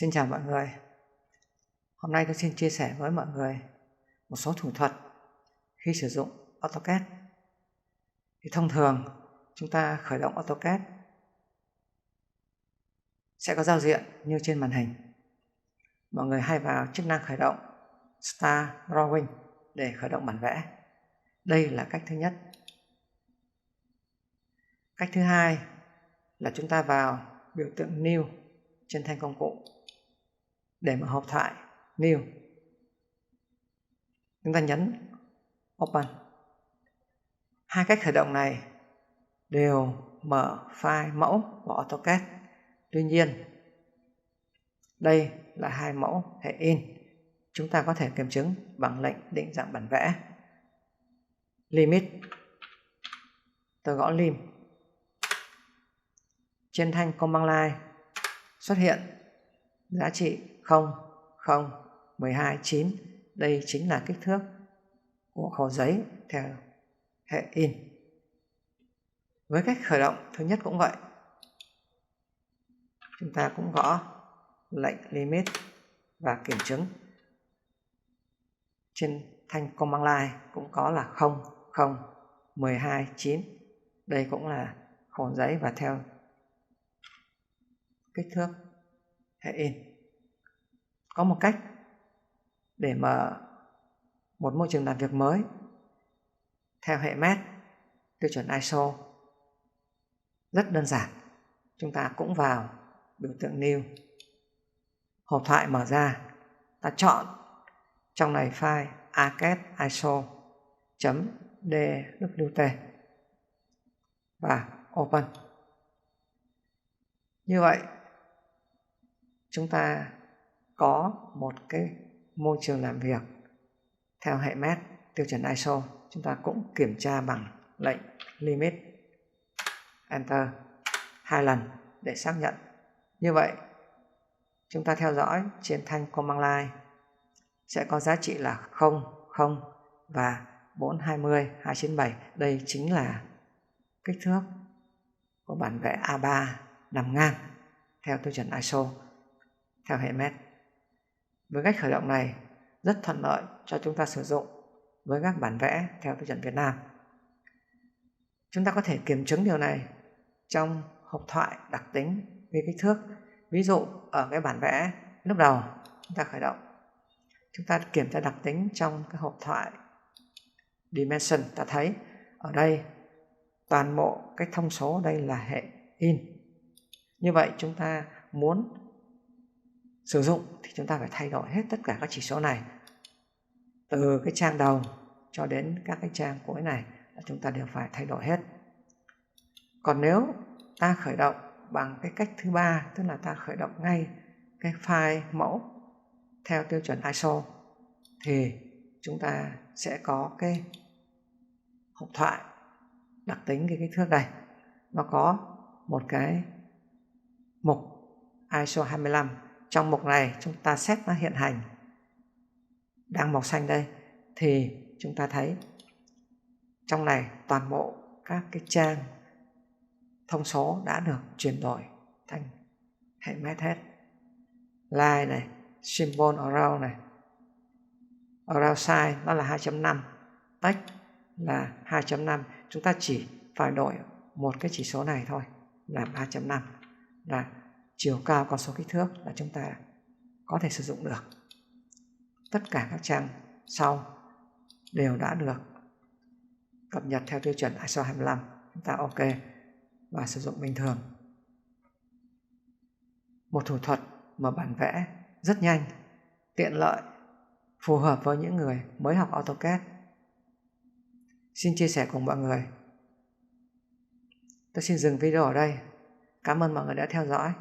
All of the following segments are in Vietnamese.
Xin chào mọi người. Hôm nay tôi xin chia sẻ với mọi người một số thủ thuật khi sử dụng AutoCAD. Thì thông thường chúng ta khởi động AutoCAD sẽ có giao diện như trên màn hình. Mọi người hay vào chức năng khởi động Start Drawing để khởi động bản vẽ. Đây là cách thứ nhất. Cách thứ hai là chúng ta vào biểu tượng New trên thanh công cụ để mở hộp thoại New. Chúng ta nhấn Open. Hai cách khởi động này đều mở file mẫu của AutoCAD. Tuy nhiên, đây là hai mẫu hệ in. Chúng ta có thể kiểm chứng bằng lệnh định dạng bản vẽ. Limit. Tôi gõ lim. Trên thanh command line xuất hiện giá trị 0, 0, 12, 9. Đây chính là kích thước của khổ giấy theo hệ in. Với cách khởi động thứ nhất cũng vậy. Chúng ta cũng gõ lệnh limit và kiểm chứng. Trên thanh command line cũng có là 0, 0, 12, 9. Đây cũng là khổ giấy và theo kích thước hệ in. Có một cách để mở một môi trường làm việc mới theo hệ MET tiêu chuẩn ISO rất đơn giản. Chúng ta cũng vào biểu tượng New, hộp thoại mở ra, ta chọn trong này file AutoCAD ISO.dwt và Open. Như vậy chúng ta có một cái môi trường làm việc theo hệ MET tiêu chuẩn ISO. Chúng ta cũng kiểm tra bằng lệnh limit Enter 2 lần để xác nhận. Như vậy chúng ta theo dõi trên thanh command line sẽ có giá trị là 0, 0 và 420, 297. Đây chính là kích thước của bản vẽ A3 nằm ngang theo tiêu chuẩn ISO theo hệ MET. Với cách khởi động này rất thuận lợi cho chúng ta sử dụng với các bản vẽ theo tiêu chuẩn Việt Nam. Chúng ta có thể kiểm chứng điều này trong hộp thoại đặc tính ghi kích thước. Ví dụ ở cái bản vẽ lúc đầu chúng ta khởi động, chúng ta kiểm tra đặc tính trong cái hộp thoại Dimension, ta thấy ở đây toàn bộ cái thông số đây là hệ in. Như vậy chúng ta muốn sử dụng thì chúng ta phải thay đổi hết tất cả các chỉ số này. Từ cái trang đầu cho đến các cái trang cuối này là chúng ta đều phải thay đổi hết. Còn nếu ta khởi động bằng cái cách thứ ba, tức là ta khởi động ngay cái file mẫu theo tiêu chuẩn ISO, thì chúng ta sẽ có cái hộp thoại đặc tính cái kích thước đây. Nó có một cái mục ISO 25. Trong mục này chúng ta set nó hiện hành đang màu xanh đây, thì chúng ta thấy trong này toàn bộ các cái trang thông số đã được chuyển đổi thành hệ MET hết. Line này, symbol around này, around size nó là 2.5, text là 2.5. Chúng ta chỉ phải đổi một cái chỉ số này thôi là 3.5, là chiều cao con số kích thước là chúng ta có thể sử dụng được. Tất cả các trang sau đều đã được cập nhật theo tiêu chuẩn ISO 25. Chúng ta OK và sử dụng bình thường. Một thủ thuật mở bản vẽ rất nhanh, tiện lợi, phù hợp với những người mới học AutoCAD. Xin chia sẻ cùng mọi người. Tôi xin dừng video ở đây. Cảm ơn mọi người đã theo dõi.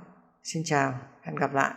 Xin chào, hẹn gặp lại.